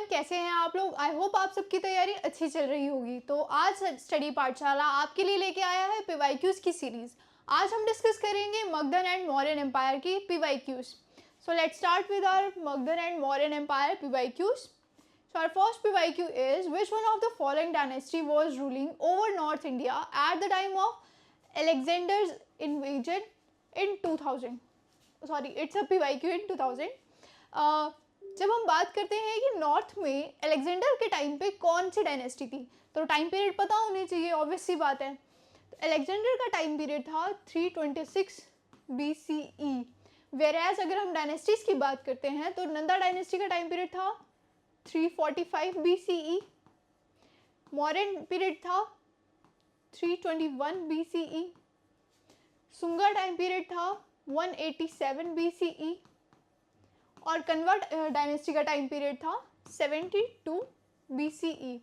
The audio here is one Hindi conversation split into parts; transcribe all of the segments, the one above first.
कैसे हैं आप लोग। आई होप आप सबकी तैयारी अच्छी चल रही होगी। तो आज स्टडी पाठशाला आपके लिए लेके आया है पीवाईक्यूज की सीरीज। आज हम डिस्कस करेंगे मगधन एंड मौर्यन एम्पायर की PYQs. So let's start with our Magadhan and Mauryan empire PYQs. So our first PYQ is which one of the following dynasty was ruling over north India at the time of Alexander's invasion in 2000. Sorry, it's a PYQ in 2000. जब हम बात करते हैं कि नॉर्थ में अलेक्जेंडर के टाइम पे कौन सी डायनेस्टी थी, तो टाइम पीरियड पता होनी चाहिए, ऑब्वियस सी बात है। तो अलेक्जेंडर का टाइम पीरियड था 326 BCE। वेरएज अगर हम डायनेस्टीज की बात करते हैं तो नंदा डायनेस्टी का टाइम पीरियड था 345 BCE। मौर्यन पीरियड था 321 BCE। सुंगा टाइम पीरियड था 187 BCE और कन्वर्ट डायनेस्टी का टाइम पीरियड था 72 BCE।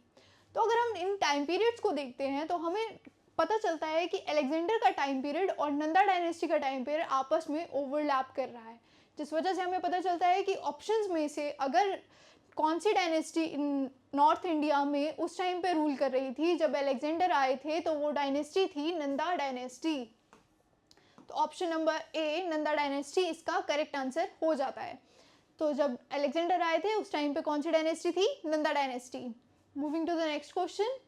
तो अगर हम इन टाइम पीरियड्स को देखते हैं तो हमें पता चलता है कि अलेक्जेंडर का टाइम पीरियड और नंदा डायनेस्टी का टाइम पीरियड आपस में ओवरलैप कर रहा है, जिस वजह से हमें पता चलता है कि ऑप्शंस में से अगर कौन सी डायनेस्टी नॉर्थ इंडिया में उस टाइम पे रूल कर रही थी जब अलेक्जेंडर आए थे, तो वो डायनेस्टी थी नंदा डायनेस्टी। तो ऑप्शन नंबर ए नंदा डायनेस्टी इसका करेक्ट आंसर हो जाता है। तो जब अलेक्जेंडर आए थे उस टाइम पे कौन सी डायनेस्टी थी? Nanda dynasty. Moving to the next question,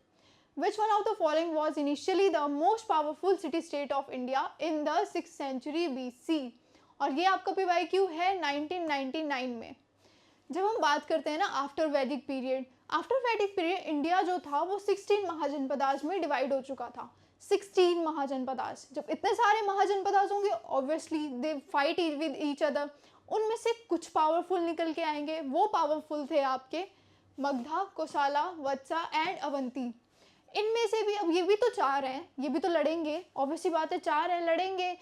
which one of the following was initially the most powerful city state of India in the 6th century BC। और ये आपका पीवाईक्यू है 1999 में। जब हम बात करते हैं ना आफ्टर वैदिक पीरियड इंडिया जो था वो 16 महाजनपदास में डिवाइड हो चुका था। 16 महाजनपदास, जब इतने सारे महाजनपदास होंगे obviously they fight with each other, उनमें से कुछ पावरफुल निकल के आएंगे। वो पावरफुल थे आपके मगधा, कोसाला, वत्सा एंड अवंती। इनमें से भी अब ये भी तो चार हैं, ये भी तो लड़ेंगे, ऑब्वियसली बात है, चार हैं, लड़ेंगे,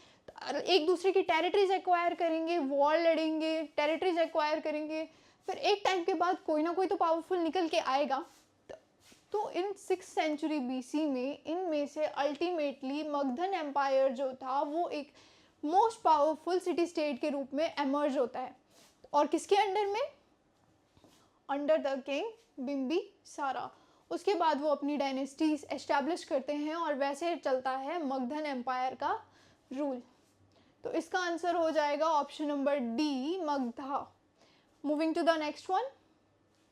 एक दूसरे की टेरिटरीज एक्वायर करेंगे, वॉर लड़ेंगे, टेरिटरीज एक्वायर करेंगे, फिर एक टाइम के बाद कोई ना कोई तो पावरफुल निकल के आएगा। तो इन 6th century BC में इनमें से अल्टीमेटली मगधन एम्पायर जो था वो एक मोस्ट पावरफुल सिटी स्टेट के रूप में एमर्ज होता है। और किसके अंडर में? Under the king Bimbisara. उसके बाद वो अपनी डायनेस्टीज एस्टैब्लिश करते हैं और वैसे चलता है मगधन एम्पायर का रूल। तो इसका आंसर हो जाएगा option number D, Magadha. Moving to the next one,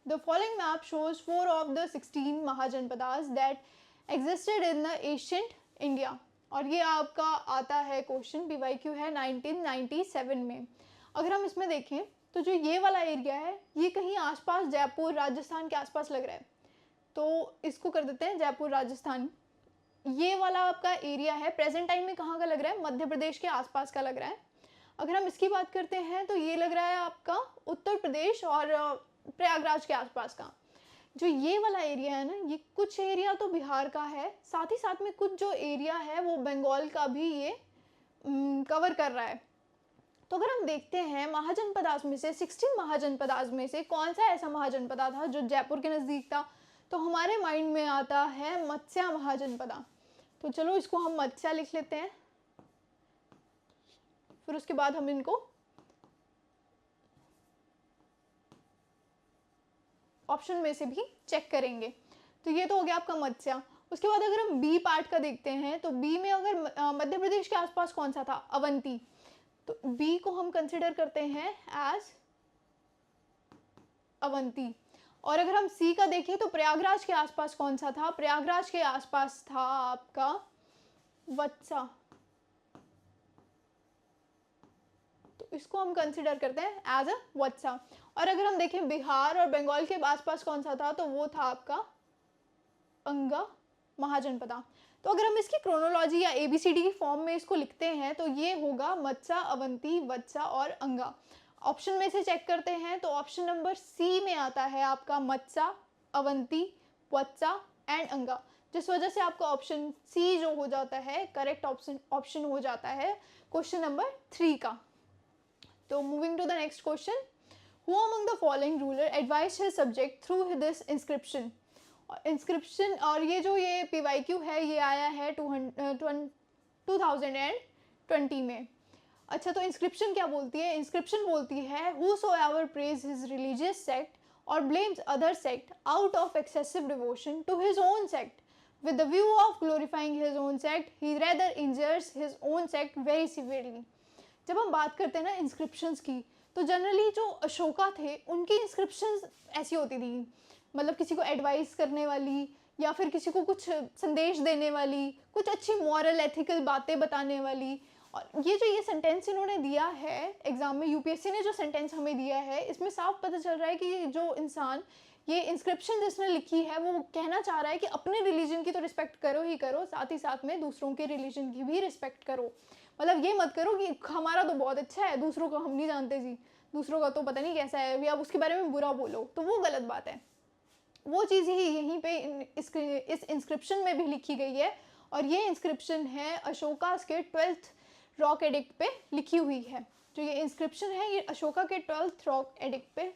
the following map shows 4 of the 16 Mahajanapadas that existed in the ancient India. और ये आपका आता है क्वेश्चन, पीवाईक्यू है 1997 में। अगर हम इसमें देखें तो जो ये वाला एरिया है ये कहीं आसपास जयपुर राजस्थान के आसपास लग रहा है, तो इसको कर देते हैं जयपुर राजस्थान। ये वाला आपका एरिया है, प्रेजेंट टाइम में कहाँ का लग रहा है? मध्य प्रदेश के आसपास का लग रहा है। अगर हम इसकी बात करते हैं तो ये लग रहा है आपका उत्तर प्रदेश और प्रयागराज के आसपास का। जो ये वाला एरिया है ना, ये कुछ एरिया तो बिहार का है, साथ ही साथ में कुछ जो एरिया है वो बंगाल का भी ये कवर कर रहा है। तो अगर हम देखते हैं महाजनपदास में से 16 महाजनपदास में से कौन सा ऐसा महाजनपदा था जो जयपुर के नज़दीक था, तो हमारे माइंड में आता है मत्स्या महाजनपदा। तो चलो इसको हम मत्स्या लिख लेते हैं, फिर उसके बाद हम इनको ऑप्शन में से भी चेक करेंगे। तो ये तो हो गया आपका मत्स्या। उसके बाद अगर हम बी पार्ट का देखते हैं तो बी में अगर मध्य प्रदेश के आसपास कौन सा था? अवंती। तो बी को हम कंसिडर करते हैं एज अवंती। और अगर हम सी का देखें तो प्रयागराज के आसपास कौन सा था? प्रयागराज के आसपास था आपका वत्सा। तो इसको हम कंसिडर करते हैं एज अ वत्सा। और अगर हम देखें बिहार और बंगाल के आसपास कौन सा था, तो वो था आपका अंगा महाजनपदा। तो अगर हम इसकी क्रोनोलॉजी या ABCD की फॉर्म में इसको लिखते हैं तो ये होगा मत्सा, अवंती, वत्सा और अंगा। ऑप्शन में से चेक करते हैं तो ऑप्शन नंबर सी में आता है आपका मत्सा, अवंती, वत्सा एंड अंगा, जिस वजह से आपका ऑप्शन सी जो हो जाता है करेक्ट ऑप्शन हो जाता है क्वेश्चन नंबर 3 का। तो moving to the next question, who among the following ruler advised his subject through this inscription. Inscription और ये जो ये पीवाईक्यू है ये आया है 2020 में। अच्छा, तो इंस्क्रिप्शन क्या बोलती है? इंस्क्रिप्शन बोलती है who so ever praise his religious sect or blames other sect out of excessive devotion to his own sect. With the view of glorifying his own sect, he rather injures his own sect very severely. जब हम बात करते हैं ना इंस्क्रिप्शंस की, तो जनरली जो अशोका थे उनकी इंस्क्रिप्शंस ऐसी होती थी, मतलब किसी को एडवाइस करने वाली या फिर किसी को कुछ संदेश देने वाली, कुछ अच्छी मॉरल एथिकल बातें बताने वाली। और ये सेंटेंस इन्होंने दिया है एग्ज़ाम में, यूपीएससी ने जो सेंटेंस हमें दिया है, इसमें साफ पता चल रहा है कि ये जो इंसान ये इंस्क्रिप्शन जिसने लिखी है वो कहना चाह रहा है कि अपने रिलीजन की तो रिस्पेक्ट करो ही करो, साथ ही साथ में दूसरों के रिलीजन की भी रिस्पेक्ट करो। मतलब ये मत करो कि हमारा तो बहुत अच्छा है, दूसरों का हम नहीं जानते जी, दूसरों का तो पता नहीं कैसा है, या उसके बारे में बुरा बोलो, तो वो गलत बात है। वो चीज़ ही यहीं पे इस इंस्क्रिप्शन में भी लिखी गई है, और ये इंस्क्रिप्शन है अशोका के 12th रॉक एडिक्ट पे लिखी हुई है। जो ये इंस्क्रिप्शन है ये अशोका के 12th रॉक एडिक्ट पे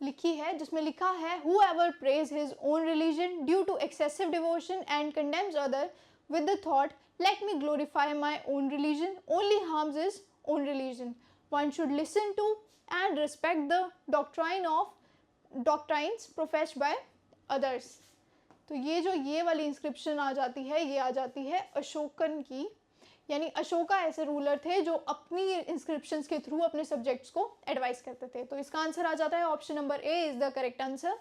लिखी है, जिसमें लिखा है whoever praise his own religion due to excessive devotion and condemns other with the thought let me glorify my own religion only harms his own religion. One should listen to and respect the doctrines professed by others. तो ये वाली इंस्क्रिप्शन आ जाती है, ये आ जाती है अशोकन की, यानी अशोका ऐसे रूलर थे जो अपनी इंस्क्रिप्शंस के थ्रू अपने सब्जेक्ट्स को एडवाइस करते थे। तो इसका आंसर आ जाता है option number A is the correct answer.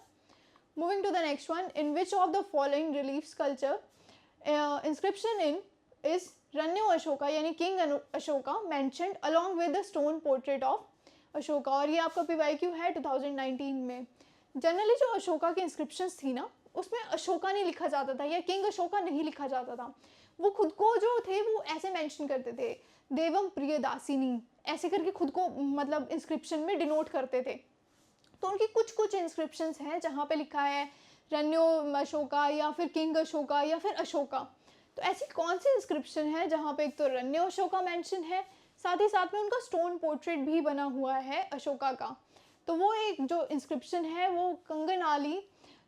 Moving to the next one, in which of the following relief sculpture inscription in is renew Ashoka यानी king Ashoka mentioned along with the stone portrait of Ashoka. और ये आपका पीवाईक्यू है 2019 में। जनरली जो अशोका की इंस्क्रिप्शंस थी ना, उसमें अशोका नहीं लिखा जाता था या किंग अशोका नहीं लिखा जाता था, वो खुद को जो थे वो ऐसे मेंशन करते थे, देवम प्रियदासिनी ऐसे करके खुद को मतलब इंस्क्रिप्शन में डिनोट करते थे। तो उनकी कुछ इंस्क्रिप्शंस हैं जहाँ पे लिखा है रन्यो अशोका या फिर किंग अशोका या फिर अशोका। तो ऐसी कौन सी इंस्क्रिप्शन है जहाँ पे एक तो रन्यो अशोका मेंशन है, साथ ही साथ में उनका स्टोन पोर्ट्रेट भी बना हुआ है अशोका का। तो वो एक जो इंस्क्रिप्शन है वो कंगनाली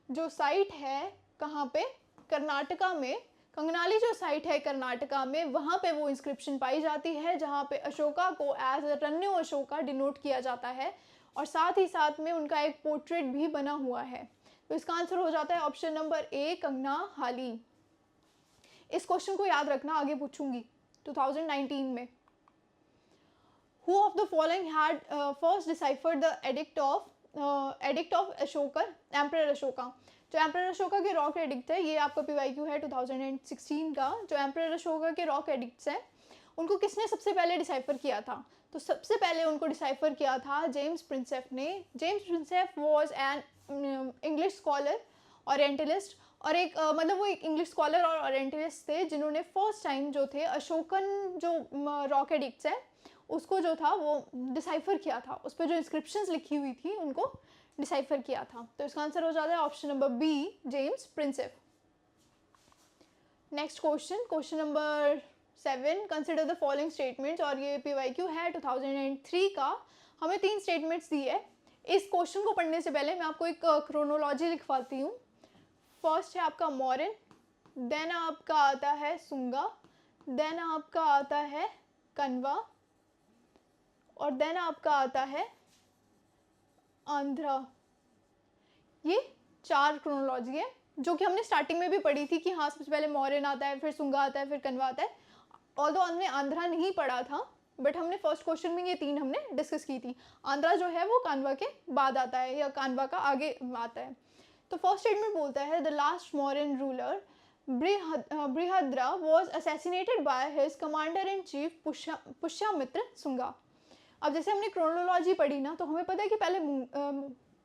जो साइट है, कहाँ पे, कर्नाटका में, कंगनाली जो साइट है कर्नाटका में, वहाँ पे वो इंस्क्रिप्शन पाई जाती है जहाँ पे अशोका को एज अ रन्यू अशोका डिनोट किया जाता है, और साथ ही साथ में उनका एक पोर्ट्रेट भी बना हुआ है। तो इसका आंसर हो जाता है ऑप्शन नंबर ए कंगनाहाली। इस क्वेश्चन को याद रखना, आगे पूछूंगी 2019 में। Who of the following had first deciphered the edict of Ashoka, Emperor Ashoka? जो एम्परर अशोका के रॉक एडिक्ट है, ये आपका पीवाईक्यू है 2016 का। जो एम्परर अशोका के रॉक एडिक्ट्स हैं उनको किसने सबसे पहले डिसाइफर किया था? तो सबसे पहले उनको डिसाइफर किया था जेम्स प्रिंसेप ने। James Prinsep was an English scholar, orientalist, और एक मतलब वो एक इंग्लिश स्कॉलर और ओरिएंटलिस्ट थे जिन्होंने फर्स्ट टाइम जो थे अशोकन जो रॉक एडिक्ट्स है उसको जो था वो डिसाइफर किया था, उस पर जो इंस्क्रिप्शंस लिखी हुई थी उनको डिसाइफर किया था। तो इसका आंसर हो जाता है option number B James Prinsep. Next question, question number 7, consider the following statements. और ये पीवाईक्यू है 2003 का, हमें 3 स्टेटमेंट्स दी है। इस क्वेश्चन को पढ़ने से पहले मैं आपको एक क्रोनोलॉजी लिखवाती हूँ। फर्स्ट है आपका मॉरन, देन आपका आता है सुंगा, देन आपका आता है कन्वा, और देन आपका आता है आंध्रा। ये 4 क्रोनोलॉजी है जो कि हमने स्टार्टिंग में भी पढ़ी थी कि हाँ सबसे पहले मौर्यन आता है, फिर सुंगा आता है, फिर कन्वा आता है। ऑल्दो हमने आंध्रा नहीं पढ़ा था, बट हमने फर्स्ट क्वेश्चन में ये 3 हमने डिस्कस की थी। आंध्रा जो है वो कान्वा के बाद आता है या कान्वा का आगे आता है। तो फर्स्ट स्टेटमेंट बोलता है the last Mauryan ruler Brihadratha was assassinated by his commander in chief Pushyamitra Sunga. अब जैसे हमने क्रोनोलॉजी पढ़ी ना, तो हमें पता है कि पहले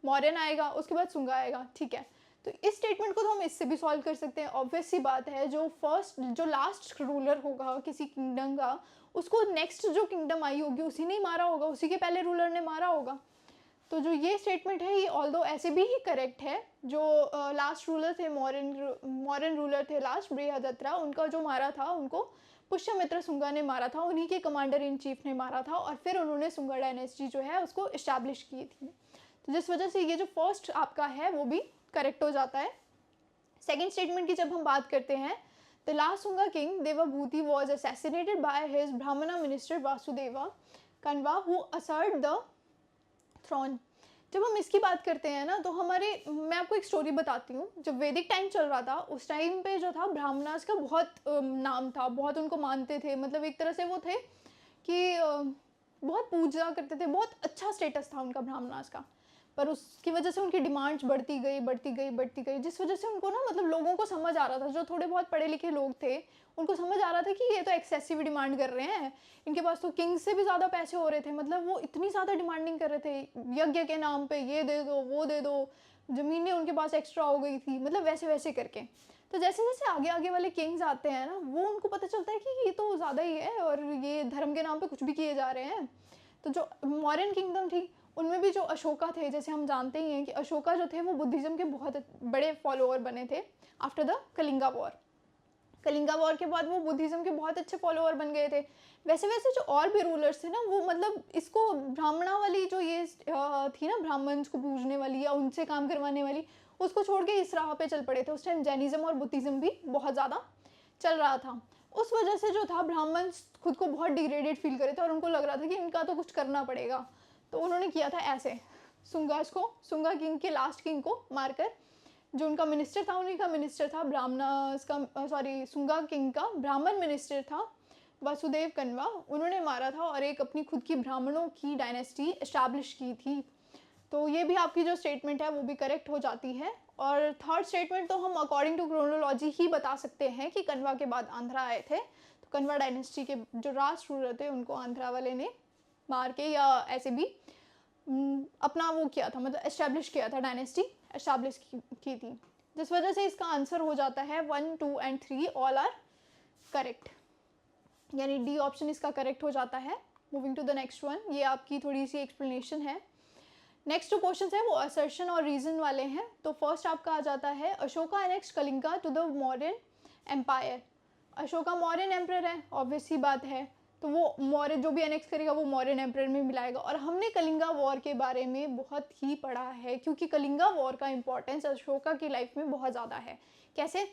मौर्यन आएगा, उसके बाद सुंगा आएगा, ठीक है। तो इस स्टेटमेंट को तो हम इससे भी सॉल्व कर सकते हैं। ऑब्वियस सी बात है, जो लास्ट रूलर होगा किसी किंगडम का, उसको नेक्स्ट जो किंगडम आई होगी उसी ने ही मारा होगा, उसी के पहले रूलर ने मारा होगा। तो जो ये स्टेटमेंट है ये ऑल्दो ऐसे भी ही करेक्ट है। जो लास्ट रूलर थे, मौर्यन रूलर थे लास्ट बृहदत्रा, उनका जो मारा था उनको पुष्यमित्र सुंगा ने मारा था, उन्हीं के कमांडर इन चीफ ने मारा था, और फिर उन्होंने सुंगा डायनेस्टी जो है उसको इस्टेब्लिश की थी। तो जिस वजह से ये जो फर्स्ट आपका है वो भी करेक्ट हो जाता है। सेकेंड स्टेटमेंट की जब हम बात करते हैं, the last Sunga king Devabhuti was assassinated by his Brahmana minister Vasudeva Kanva who assert the throne. जब हम इसकी बात करते हैं ना, तो मैं आपको एक स्टोरी बताती हूँ। जब वैदिक टाइम चल रहा था, उस टाइम पे जो था ब्राह्मणास का बहुत नाम था, बहुत उनको मानते थे। मतलब एक तरह से वो थे कि बहुत पूजा करते थे, बहुत अच्छा स्टेटस था उनका ब्राह्मणास का। पर उसकी वजह से उनकी डिमांड्स बढ़ती गई, बढ़ती गई, बढ़ती गई, जिस वजह से उनको ना, मतलब लोगों को समझ आ रहा था, जो थोड़े बहुत पढ़े लिखे लोग थे, उनको समझ आ रहा था कि ये तो एक्सेसिव डिमांड कर रहे हैं, इनके पास तो किंग से भी ज़्यादा पैसे हो रहे थे। मतलब वो इतनी ज़्यादा डिमांडिंग कर रहे थे, यज्ञ के नाम पे ये दे दो, वो दे दो, ज़मीनें उनके पास एक्स्ट्रा हो गई थी, मतलब वैसे वैसे करके। तो जैसे जैसे आगे आगे वाले किंग्स आते हैं ना, वो उनको पता चलता है कि ये तो ज़्यादा ही है और ये धर्म के नाम पे कुछ भी किए जा रहे हैं। तो जो मौर्यन किंगडम थी, उनमें भी जो अशोका थे, जैसे हम जानते ही हैं कि अशोका जो थे वो बुद्धिज़्म के बहुत बड़े फॉलोअर बने थे after the Kalinga war. Kalinga war के बाद वो बुद्धिज़्म के बहुत अच्छे फॉलोअर बन गए थे। वैसे वैसे जो और भी रूलर्स थे ना, वो मतलब इसको ब्राह्मणा वाली जो ये थी ना, ब्राह्मण्स को पूजने वाली या उनसे काम करवाने वाली, उसको छोड़ के इस राह पे चल पड़े थे। उस टाइम जैनिज़्म और बुद्धिज़्म भी बहुत ज़्यादा चल रहा था। उस वजह से जो था, ब्राह्मण्स खुद को बहुत डिग्रेडेड फील करे थे और उनको लग रहा था कि इनका तो कुछ करना पड़ेगा। तो उन्होंने किया था ऐसे, सुंगा किंग के लास्ट किंग को मारकर, जो उनका मिनिस्टर था, उन्हीं का मिनिस्टर था ब्राह्मणास का, सॉरी सुंगा किंग का ब्राह्मण मिनिस्टर था वासुदेव कन्वा, उन्होंने मारा था और एक अपनी खुद की ब्राह्मणों की डायनेस्टी इस्टेब्लिश की थी। तो ये भी आपकी जो स्टेटमेंट है वो भी करेक्ट हो जाती है। और थर्ड स्टेटमेंट तो हम अकॉर्डिंग टू क्रोनोलॉजी ही बता सकते हैं कि कन्वा के बाद आंध्रा आए थे। तो कन्वा डायनेस्टी के जो राष्ट्र रूलर थे, उनको आंध्रा वाले ने मार के या ऐसे भी अपना वो किया था, मतलब एस्टेब्लिश किया था, डायनेस्टी एस्टेब्लिश की थी। जिस वजह से इसका आंसर हो जाता है 1, 2 एंड 3 ऑल आर करेक्ट, यानी डी ऑप्शन इसका करेक्ट हो जाता है। Moving to the next one, ये आपकी थोड़ी सी एक्सप्लेनेशन है। नेक्स्ट जो क्वेश्चन है वो असर्शन और रीजन वाले हैं। तो फर्स्ट आपका आ जाता है, Ashoka annexed Kalinga to the Mauryan empire. Ashoka Mauryan emperor है, ऑब्वियस सी बात है, तो वो मौर्य जो भी एनेक्स करेगा वो मौर्यन एम्परर में मिलाएगा। और हमने कलिंगा वॉर के बारे में बहुत ही पढ़ा है, क्योंकि कलिंगा वॉर का इंपॉर्टेंस अशोका की लाइफ में बहुत ज़्यादा है। कैसे?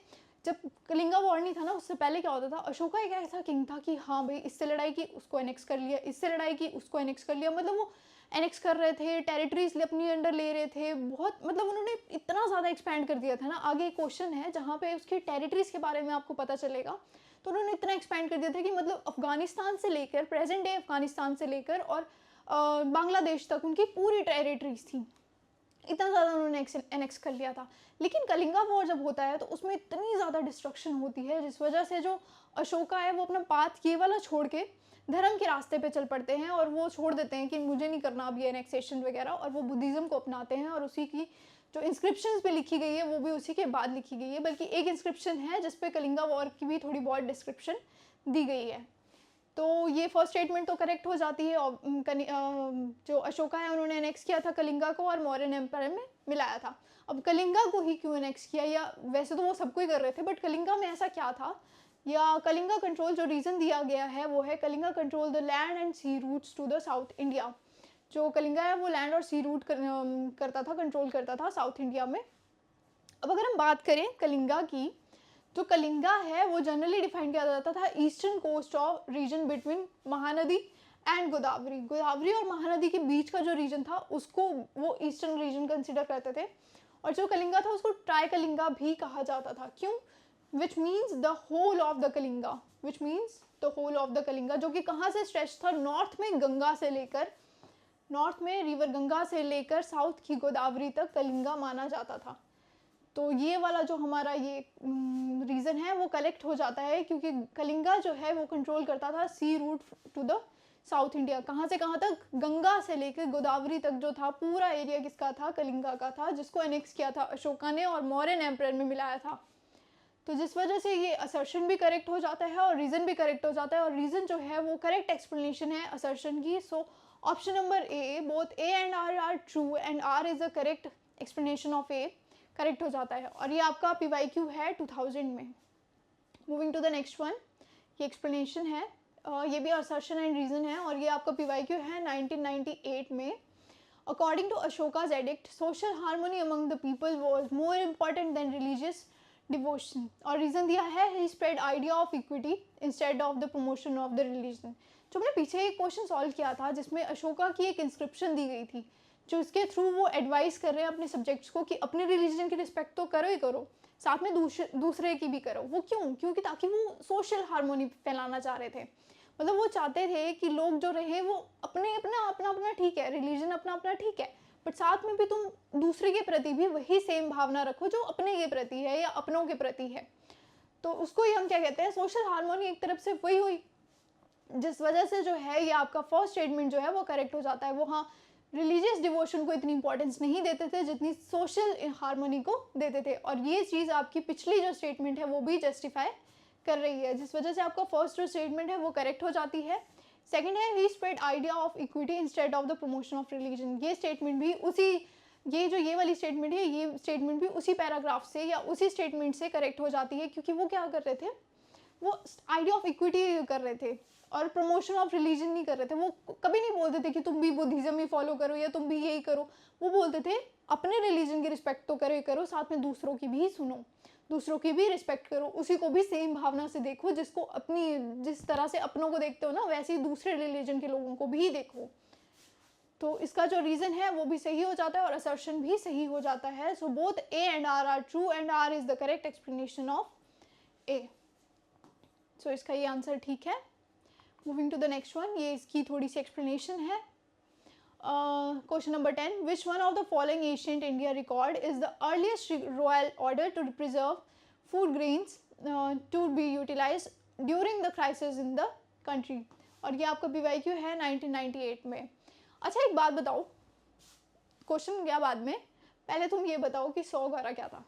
जब कलिंगा वॉर नहीं था ना, उससे पहले क्या होता था, अशोका एक ऐसा किंग था कि हाँ भाई, इससे लड़ाई की उसको एनेक्स कर लिया, इससे लड़ाई की उसको एनेक्स कर लिया। मतलब वो एनेक्स कर रहे थे, टेरिटरीज अपनी अंडर ले रहे थे, बहुत मतलब उन्होंने इतना ज़्यादा एक्सपैंड कर दिया था ना। आगे एक क्वेश्चन है जहाँ पे उसकी टेरिटरीज के बारे में आपको पता चलेगा। तो उन्होंने इतना एक्सपैंड कर दिया था कि मतलब अफगानिस्तान से लेकर, प्रेजेंट डे अफगानिस्तान से लेकर और बांग्लादेश तक उनकी पूरी टेरिटरीज थी। इतना ज़्यादा उन्होंने एनेक्स कर लिया था। लेकिन कलिंगा वॉर जब होता है तो उसमें इतनी ज़्यादा डिस्ट्रक्शन होती है, जिस वजह से जो अशोका है वो अपना पाथ ये वाला छोड़ के धर्म के रास्ते पे चल पड़ते हैं और वो छोड़ देते हैं कि मुझे नहीं करना अब ये एनेक्सेशन वगैरह, और वो बुद्धिज़्म को अपनाते हैं। और उसी की जो इंस्क्रिप्शंस पे लिखी गई है वो भी उसी के बाद लिखी गई है। बल्कि एक इंस्क्रिप्शन है जिस पे कलिंगा वॉर की भी थोड़ी बहुत डिस्क्रिप्शन दी गई है। तो ये फर्स्ट स्टेटमेंट तो करेक्ट हो जाती है। और जो अशोका है उन्होंने एनेक्स किया था कलिंगा को और मौर्यन एम्पायर में मिलाया था। अब कलिंगा को ही क्यों एनेक्स किया, या वैसे तो वो सबको ही कर रहे थे, बट कलिंगा में ऐसा क्या था, या कलिंगा कंट्रोल जो रीज़न दिया गया है वो है Kalinga control the land and sea routes to the south India. जो कलिंगा है वो लैंड और सी रूट करता था, कंट्रोल करता था साउथ इंडिया में। अब अगर हम बात करें कलिंगा की, जो कलिंगा है वो जनरली डिफाइन किया जाता था eastern coast of region between Mahanadi and Godavari. Godavari और महानदी के बीच का जो रीजन था उसको वो ईस्टर्न रीजन कंसिडर करते थे। और जो कलिंगा था उसको ट्राई कलिंगा भी कहा जाता था। क्यों? Which means the whole of the Kalinga, which means the whole of the Kalinga, जो कि कहाँ से स्ट्रेच था, नॉर्थ में गंगा से लेकर, नॉर्थ में रिवर गंगा से लेकर साउथ की गोदावरी तक कलिंगा माना जाता था। तो ये वाला जो हमारा ये रीज़न है वो कलेक्ट हो जाता है, क्योंकि कलिंगा जो है वो कंट्रोल करता था sea route to the south India. कहाँ से कहाँ तक? गंगा से लेकर गोदावरी तक जो था पूरा एरिया किसका था? कलिंगा का था, जिसको एनेक्स किया था अशोका ने और मौर्यन एम्परर में मिलाया था। तो जिस वजह से ये असर्शन भी करेक्ट हो जाता है और रीज़न भी करेक्ट हो जाता है। और रीज़न जो है वो करेक्ट एक्सप्लेनेशन है असर्शन की। So option number A, both A and R true and R is a correct explanation of A, correct हो जाता है। और ये आपका PYQ है 2000 में। Moving to the next one, ये एक्सप्लेनेशन है, ये भी असर्शन एंड रीज़न है और ये आपका PYQ है 1998 में। According to Ashoka's edict, social harmony among the people was more important than religious devotion. और रीज़न दिया है, he spread idea of equity instead of the promotion of the religion. जो मैंने पीछे एक क्वेश्चन सॉल्व किया था जिसमें अशोका की एक इंस्क्रिप्शन दी गई थी जो इसके थ्रू वो एडवाइस कर रहे हैं अपने सब्जेक्ट्स को कि अपने रिलीजन की रिस्पेक्ट तो करो ही करो, साथ में दूसरे की भी करो। वो क्यों? क्योंकि ताकि वो सोशल हार्मोनी फैलाना चाह रहे थे। मतलब वो चाहते थे कि लोग जो रहे वो अपने अपना अपना अपना ठीक है, रिलीजन अपना अपना ठीक है, बट साथ में भी तुम दूसरे के प्रति भी वही सेम भावना रखो जो अपने के प्रति है या अपनों के प्रति है। तो उसको ही हम क्या कहते हैं, सोशल हार्मोनी। एक तरफ से वही हुई, जिस वजह से जो है ये आपका फर्स्ट स्टेटमेंट जो है वो करेक्ट हो जाता है। वो हाँ, रिलीजियस डिवोशन को इतनी इंपॉर्टेंस नहीं देते थे जितनी सोशल हार्मोनी को देते थे, और ये चीज़ आपकी पिछली जो स्टेटमेंट है वो भी जस्टिफाई कर रही है, जिस वजह से आपका फर्स्ट जो स्टेटमेंट है वो करेक्ट हो जाती है। सेकंड है, he spread idea of equity instead of the promotion of religion. ये स्टेटमेंट भी उसी, ये वाली स्टेटमेंट है, ये स्टेटमेंट भी उसी पैराग्राफ से या उसी स्टेटमेंट से करेक्ट हो जाती है, क्योंकि वो क्या कर रहे थे, वो आइडिया ऑफ इक्विटी कर रहे थे और प्रमोशन ऑफ रिलीजन नहीं कर रहे थे। वो कभी नहीं बोलते थे कि तुम भी बुद्धिज्म ही फॉलो करो या तुम भी यही करो। वो बोलते थे अपने रिलीजन की रिस्पेक्ट तो करो ही करो, साथ में दूसरों की भी सुनो, दूसरों की भी रिस्पेक्ट करो, उसी को भी सेम भावना से देखो, जिसको अपनी, जिस तरह से अपनों को देखते हो ना वैसे ही दूसरे रिलीजन के लोगों को भी देखो। तो इसका जो रीज़न है वो भी सही हो जाता है और असर्शन भी सही हो जाता है। So both A and R true and R is the correct explanation of A. So इसका ये आंसर ठीक है। Moving to the next one, ये इसकी थोड़ी सी एक्सप्लेनेशन है। Question number 10, which one of the following ancient India record is the earliest royal order to preserve food grains to be utilize during the crisis in the country. और ये आपका BYQ है 1998 में। अच्छा एक बात बताओ, क्वेश्चन गया बाद में, पहले तुम ये बताओ कि 100 गौरा क्या था।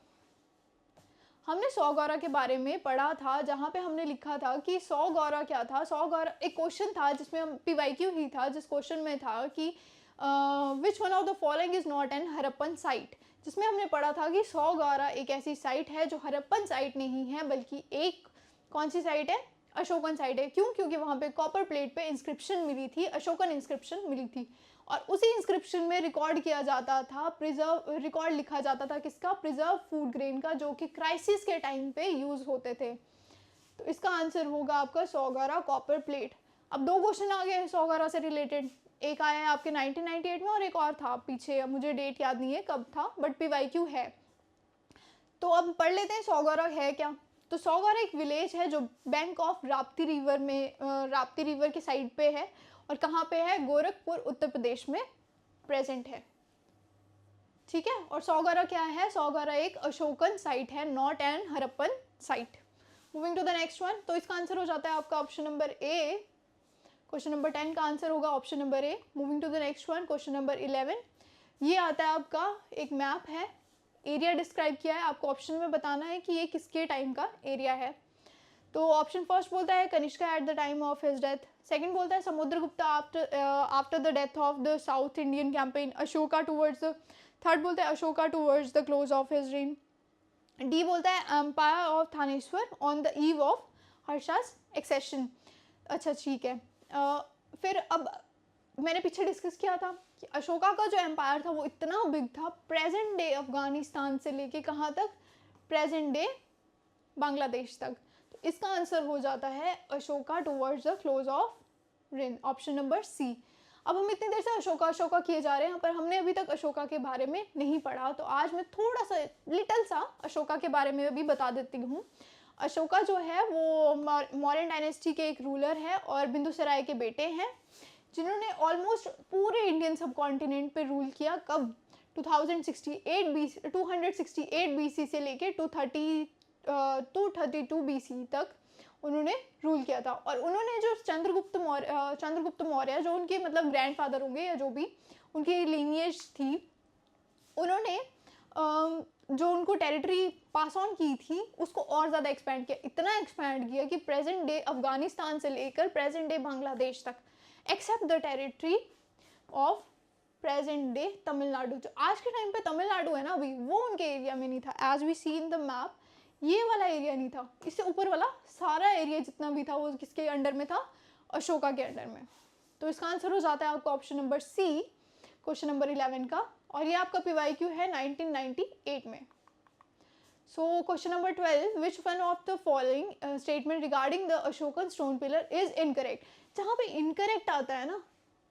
हमने 100 गौरा के बारे में पढ़ा था, जहाँ पे हमने लिखा था कि 100 गौरा क्या था। 100 गौरा एक क्वेश्चन था जिसमें हम PYQ ही था, जिस क्वेश्चन में था कि विच one of the following is not an Harappan site, जिसमें हमने पढ़ा था कि 100 गौरा एक ऐसी साइट है जो हरप्पन साइट नहीं है, बल्कि एक कौन सी साइट है, अशोकन साइट है। क्यों? क्योंकि वहाँ पे कॉपर प्लेट पे इंस्क्रिप्शन मिली थी, अशोकन इंस्क्रिप्शन मिली थी, और उसी इंस्क्रिप्शन में रिकॉर्ड किया जाता था, रिकॉर्ड लिखा जाता था किसका, प्रिजर्व फूड ग्रेन का, जो कि क्राइसिस के टाइम पे यूज़ होते थे। तो इसका आंसर होगा आपका 100 गौरा कॉपर प्लेट। अब 2 क्वेश्चन आ गए 100 गौरा से रिलेटेड, एक आया है आपके 1998 में और एक और था पीछे, अब मुझे डेट याद नहीं है कब था, बट PYQ है। तो अब पढ़ लेते हैं 100 गौरा है क्या। तो 100 गौरा एक विलेज है जो बैंक ऑफ राप्ती रिवर में, राप्ती रिवर के साइड पे है, और कहाँ पे है, गोरखपुर उत्तर प्रदेश में प्रेजेंट है। ठीक है, और 100 गौरा क्या है, 100 गौरा एक अशोकन साइट है, not an Harappan site. Moving to the next one, तो इसका आंसर हो जाता है आपका option number A. Question number 10 का आंसर होगा option number A. Moving to the next one, question number 11, ये आता है आपका एक मैप है, एरिया डिस्क्राइब किया है, आपको ऑप्शन में बताना है कि ये किसके टाइम का एरिया है। तो ऑप्शन फर्स्ट बोलता है Kanishka at the time of his death, second बोलता है Samudragupta after the death of the south Indian campaign, Ashoka towards the, third बोलता है Ashoka towards the close of his reign, D बोलता है empire of Thaneshwar on the eve of Harsha's accession. अच्छा ठीक है, फिर अब मैंने पीछे डिस्कस किया था कि अशोका का जो एम्पायर था वो इतना बिग था, प्रेजेंट डे अफगानिस्तान से लेके कहाँ तक, प्रेजेंट डे बांग्लादेश तक। तो इसका आंसर हो जाता है Ashoka towards the close of reign, option number C. अब हम इतनी देर से अशोका अशोका किए जा रहे हैं, पर हमने अभी तक अशोका के बारे में नहीं पढ़ा, तो आज मैं थोड़ा सा लिटल सा अशोका के बारे में भी बता देती हूँ। अशोका जो है वो मौर्यन डायनेस्टी के एक रूलर है और बिंदुसराय के बेटे हैं, जिन्होंने ऑलमोस्ट पूरे इंडियन सब कॉन्टिनेंट पे रूल किया। कब, 268 BC से लेके 232 BC तक उन्होंने रूल किया था। और उन्होंने जो चंद्रगुप्त मौर्य जो उनके मतलब ग्रैंडफादर होंगे या जो भी उनकी लीनिएज थी, उन्होंने जो उनको टेरिटरी पास ऑन की थी उसको और ज़्यादा एक्सपैंड किया, इतना एक्सपैंड किया कि प्रेजेंट डे अफगानिस्तान से लेकर प्रेजेंट डे बांग्लादेश तक, except the territory of present day Tamil Nadu. जो आज के टाइम पे तमिलनाडु है ना अभी, वो उनके एरिया में नहीं था। As we see in the map, ये वाला एरिया नहीं था, इससे ऊपर वाला सारा एरिया जितना भी था वो किसके अंडर में था, अशोका के अंडर में। तो इसका आंसर हो जाता है आपका option number C, question number 11 का, और ये आपका PYQ है 1998 में। So question number 12, which one of the following statement regarding the Ashokan stone pillar is incorrect. जहाँ पे इनकरेक्ट आता है ना,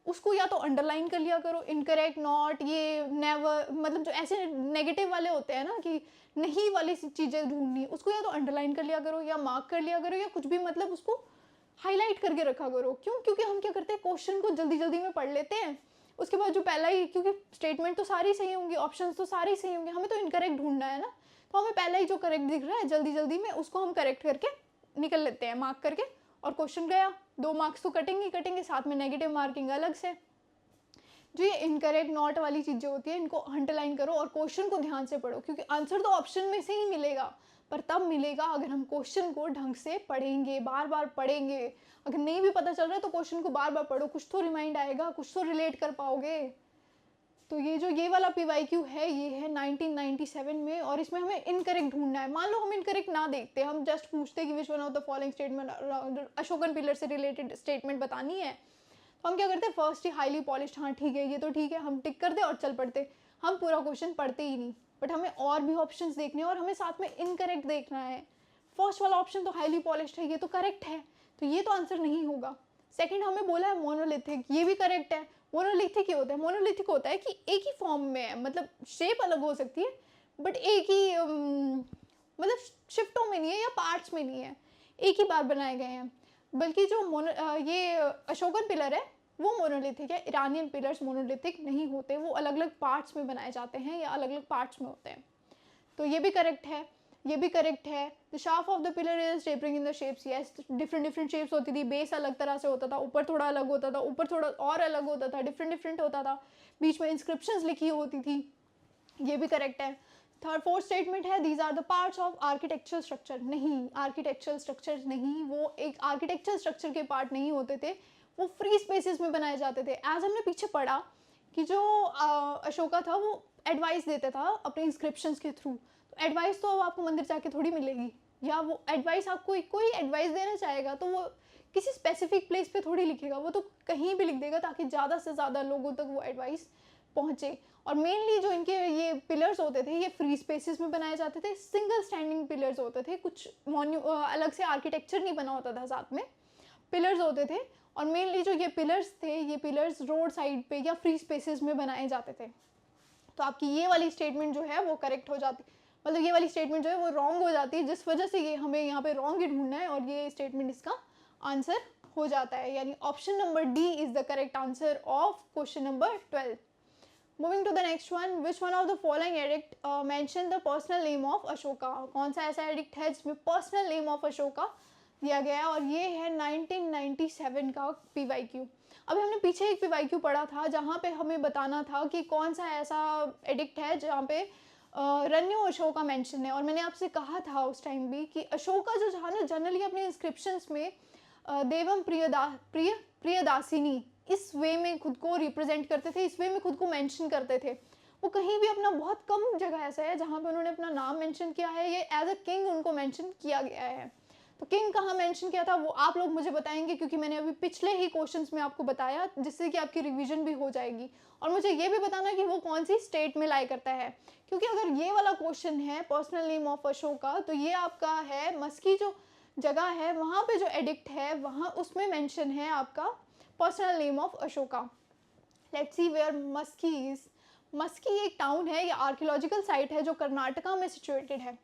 उसको या तो अंडरलाइन कर लिया करो, इनकरेक्ट, नॉट, ये, नेवर, मतलब जो ऐसे नेगेटिव वाले होते हैं ना कि नहीं वाली चीज़ें ढूंढनी, उसको या तो अंडरलाइन कर लिया करो या मार्क कर लिया करो या कुछ भी, मतलब उसको हाईलाइट करके रखा करो। क्यों? क्योंकि हम क्या करते हैं, क्वेश्चन को जल्दी जल्दी में पढ़ लेते हैं, उसके बाद जो पहला ही, क्योंकि स्टेटमेंट तो सारी सही होंगी, ऑप्शंस तो सारे सही होंगे, हमें तो इनकरेक्ट ढूंढना है ना, तो हमें पहला ही जो करेक्ट दिख रहा है जल्दी जल्दी में उसको हम करेक्ट करके निकल लेते हैं मार्क करके, और क्वेश्चन गया, 2 मार्क्स तो कटेंगे कटेंगे, साथ में नेगेटिव मार्किंग अलग से। जो ये इनकरेक्ट, नॉट वाली चीज़ें होती हैं इनको अंडरलाइन करो और क्वेश्चन को ध्यान से पढ़ो, क्योंकि आंसर तो ऑप्शन में से ही मिलेगा, पर तब मिलेगा अगर हम क्वेश्चन को ढंग से पढ़ेंगे, बार बार पढ़ेंगे। अगर नहीं भी पता चल रहा है तो क्वेश्चन को बार बार पढ़ो, कुछ तो रिमाइंड आएगा, कुछ तो रिलेट कर पाओगे। तो ये जो ये वाला PYQ है, ये है 1997 में, और इसमें हमें इनकरेक्ट ढूंढना है। मान लो हम इनकरेक्ट ना देखते, हम जस्ट पूछते कि विच one of the following statement, Ashokan pillar से रिलेटेड स्टेटमेंट बतानी है, तो हम क्या करते हैं, फर्स्ट ही हाईली पॉलिश्ड, हाँ ठीक है, ये तो ठीक है, हम टिक करते और चल पड़ते, हम पूरा क्वेश्चन पढ़ते ही नहीं। बट हमें और भी ऑप्शंस देखने हैं और हमें साथ में इनकरेक्ट देखना है। फर्स्ट वाला ऑप्शन तो हाईली पॉलिश्ड है, ये तो करेक्ट है, तो ये तो आंसर नहीं होगा। सेकंड हमें बोला है मोनोलिथिक, ये भी करेक्ट है। मोनोलिथिक ही होता है, मोनोलिथिक होता है कि एक ही फॉर्म में है, मतलब शेप अलग हो सकती है बट एक ही मतलब शिफ्टों में नहीं है या पार्ट्स में नहीं है, एक ही बार बनाए गए हैं। बल्कि जो ये अशोकन पिलर है वो मोनोलिथिक है, ईरानियन पिलर्स मोनोलिथिक नहीं होते, वो अलग अलग पार्ट्स में बनाए जाते हैं या अलग अलग पार्ट्स में होते हैं। तो ये भी करेक्ट है, ये भी करेक्ट है। The shaft of the pillar is tapering in the shapes, yes, different different shapes होती थी, बेस अलग तरह से होता था, ऊपर थोड़ा अलग होता था, ऊपर थोड़ा और अलग होता था, डिफरेंट डिफरेंट होता था, बीच में इंस्क्रिप्शंस लिखी होती थी, ये भी करेक्ट है। थर्ड फोर्थ स्टेटमेंट है, these are the parts of architectural structure, नहीं, आर्किटेक्चरल स्ट्रक्चर नहीं, वो एक आर्किटेक्चरल स्ट्रक्चर के पार्ट नहीं होते थे, वो फ्री स्पेसेस में बनाए जाते थे। एज हमने पीछे पढ़ा कि जो अशोका था वो एडवाइस देता था अपने इंस्क्रिप्शंस के थ्रू, तो एडवाइस तो अब आपको मंदिर जाके थोड़ी मिलेगी, या वो एडवाइस आपको कोई एडवाइस देना चाहेगा तो वो किसी स्पेसिफिक प्लेस पे थोड़ी लिखेगा, वो तो कहीं भी लिख देगा ताकि ज़्यादा से ज़्यादा लोगों तक वो एडवाइस पहुँचे। और मेनली जो इनके ये पिलर्स होते थे ये फ्री स्पेसेस में बनाए जाते थे, सिंगल स्टैंडिंग पिलर्स होते थे, कुछ अलग से आर्किटेक्चर नहीं बना होता था, साथ में पिलर्स होते थे। और मेनली जो ये पिलर्स थे, ये पिलर्स रोड साइड पे या फ्री स्पेसेस में बनाए जाते थे। तो आपकी ये वाली स्टेटमेंट जो है वो करेक्ट हो जाती, मतलब ये वाली स्टेटमेंट जो है वो रॉन्ग हो जाती है, जिस वजह से ये हमें यहाँ पे रॉन्ग ही ढूंढना है, और ये स्टेटमेंट इसका आंसर हो जाता है, यानी option number D is the correct answer of question number 12। Moving to the next one, which one of the following edict mention the personal name of Ashoka, कौन सा ऐसा एडिक्ट है जिसमें पर्सनल नेम ऑफ अशोका दिया गया है, और ये है 1997 का PYQ। अभी हमने पीछे एक PYQ पढ़ा था जहाँ पे हमें बताना था कि कौन सा ऐसा एडिक्ट है जहाँ पे रन्यू अशोका मेंशन है, और मैंने आपसे कहा था उस टाइम भी कि अशोका जो था ना, जनरली अपने इंस्क्रिप्शंस में देवम प्रियदासिनी इस वे में खुद को रिप्रेजेंट करते थे, इस वे में खुद को मेंशन करते थे। वो कहीं भी अपना, बहुत कम जगह ऐसा है जहाँ पे उन्होंने अपना नाम मेंशन किया है, ये एज अ किंग उनको मेंशन किया गया है। तो किंग कहाँ मेंशन किया था वो आप लोग मुझे बताएंगे, क्योंकि मैंने अभी पिछले ही क्वेश्चंस में आपको बताया, जिससे कि आपकी रिवीजन भी हो जाएगी। और मुझे ये भी बताना कि वो कौन सी स्टेट में लाई करता है, क्योंकि अगर ये वाला क्वेश्चन है पर्सनल नेम ऑफ अशोका, तो ये आपका है मस्की जो जगह है वहाँ पे जो एडिक्ट है वहाँ उसमें मेंशन है आपका personal name of Ashoka. Let's see where Maski is. Maski एक टाउन है या आर्कियोलॉजिकल साइट है जो कर्नाटका में सिचुएटेड है।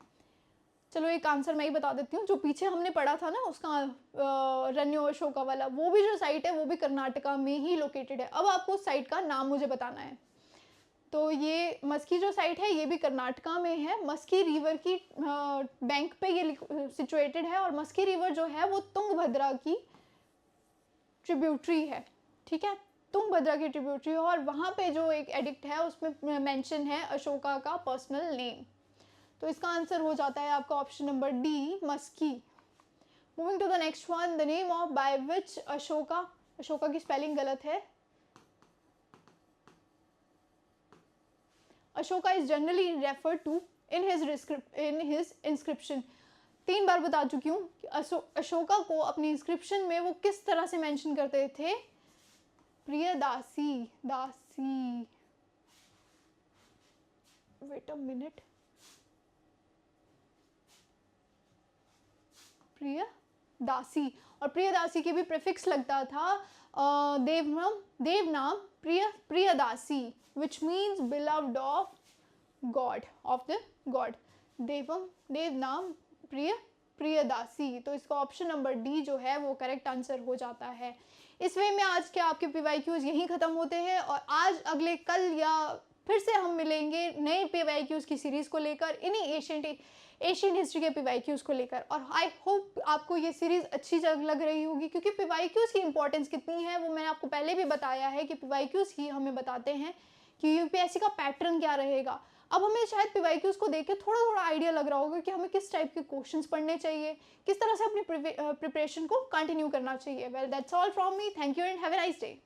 चलो एक आंसर मैं ही बता देती हूँ, जो पीछे हमने पढ़ा था ना उसका रन्यो अशोका वाला, वो भी जो साइट है वो भी कर्नाटका में ही लोकेटेड है। अब आपको उस साइट का नाम मुझे बताना है। तो ये मस्की जो साइट है ये भी कर्नाटका में है, मस्की रिवर की बैंक पे ये सिचुएटेड है, और मस्की रिवर जो है वो तुंगभद्रा की ट्रिब्यूटरी है, ठीक है, तुंगभद्रा की ट्रिब्यूटरी है, और वहाँ पे जो एक एडिक्ट है उसमें मेंशन है अशोका का पर्सनल नेम। तो इसका आंसर हो जाता है आपका option number D, Maski. Moving to the next one, the name of by which Ashoka, Ashoka की स्पेलिंग गलत है, Ashoka is generally referred to in his inscription. 3 बार बता चुकी हूँ कि अशोका को अपनी इंस्क्रिप्शन में वो किस तरह से मेंशन करते थे, प्रियदासी, दासी, वेट अ मिनट, प्रियदासी, और प्रियदासी के भी प्रीफिक्स लगता था Devanam Priyadasi, which means beloved of god, of the god. Devanam Priyadasi, तो इसका ऑप्शन नंबर डी जो है वो करेक्ट आंसर हो जाता है। इस वे में आज के आपके PYQs यहीं ख़त्म होते हैं, और आज अगले कल या फिर से हम मिलेंगे नए PYQs की सीरीज़ को लेकर, इन्हीं एशियन हिस्ट्री के PYQs को लेकर। और आई होप आपको ये सीरीज़ अच्छी लग रही होगी, क्योंकि PYQs की इंपॉर्टेंस कितनी है वो मैंने आपको पहले भी बताया है कि PYQs ही हमें बताते हैं कि UPSC का पैटर्न क्या रहेगा। अब हमें शायद PYQs को देख के थोड़ा थोड़ा आइडिया लग रहा होगा कि हमें किस टाइप के क्वेश्चंस पढ़ने चाहिए, किस तरह से अपनी प्रिपरेशन को कंटिन्यू करना चाहिए। Well that's all from me, thank you and have a nice day.